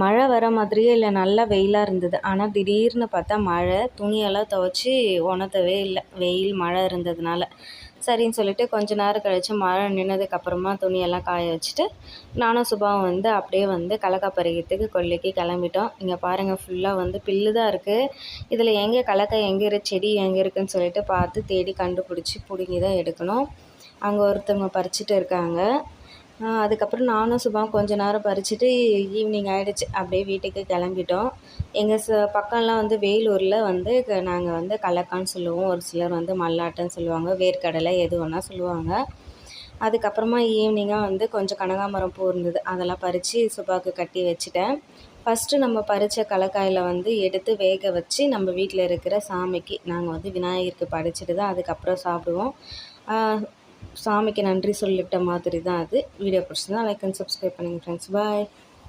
மழை வர மாதிரியே இல்லை, நல்லா வெயிலாக இருந்தது. ஆனால் திடீர்னு பார்த்தா மழை. துணியெல்லாம் துவைச்சி உணர்த்தவே இல்லை, வெயில் மழை இருந்ததுனால. சரின்னு சொல்லிட்டு கொஞ்ச நேரம் கழித்து மழை நின்னதுக்கப்புறமா துணியெல்லாம் காய வச்சுட்டு நானும் சுபாவும் அப்படியே கடலக்கா பறிக்கிறதுக்கு கொல்லைக்கு கிளம்பிட்டோம். இங்கே பாருங்கள், ஃபுல்லாக புல்லு தான் இருக்குது. இதில் எங்கே கடலக்காய் எங்கே செடி எங்கே இருக்குதுன்னு சொல்லிட்டு பார்த்து தேடி கண்டுபிடிச்சி பிடுங்கி தான் எடுக்கணும். அங்கே ஒருத்தவங்க பறிச்சுட்டு இருக்காங்க. அதுக்கப்புறம் நானும் சுபாவும் கொஞ்ச நேரம் பறிச்சுட்டு ஈவினிங் ஆகிடுச்சு, அப்படியே வீட்டுக்கு கிளம்பிட்டோம். எங்கள் பக்கம்லாம் வேலூரில் நாங்கள் கடலக்கான்னு சொல்லுவோம். ஒரு சிலர் மல்லாட்டன்னு சொல்லுவாங்க, வேர்க்கடலை எது வேணால் சொல்லுவாங்க. அதுக்கப்புறமா ஈவினிங்காக கொஞ்சம் கனகாமரம் பூ இருந்தது, அதெல்லாம் பறித்து சுபாவுக்கு கட்டி வச்சுட்டேன். ஃபஸ்ட்டு நம்ம பறித்த கடலக்காயில் எடுத்து வேக வச்சு நம்ம வீட்டில் இருக்கிற சாமிக்கு நாங்கள் விநாயகருக்கு படைச்சிட்டு தான் அதுக்கப்புறம் சாப்பிடுவோம். சாமிக்கு நன்றி சொல்லிட்ட மாதிரி தான் அது. வீடியோ பிடிச்சிருந்தா லைக் அண்ட் சப்ஸ்கிரைப் பண்ணுங்கள் ஃப்ரெண்ட்ஸ். பாய்.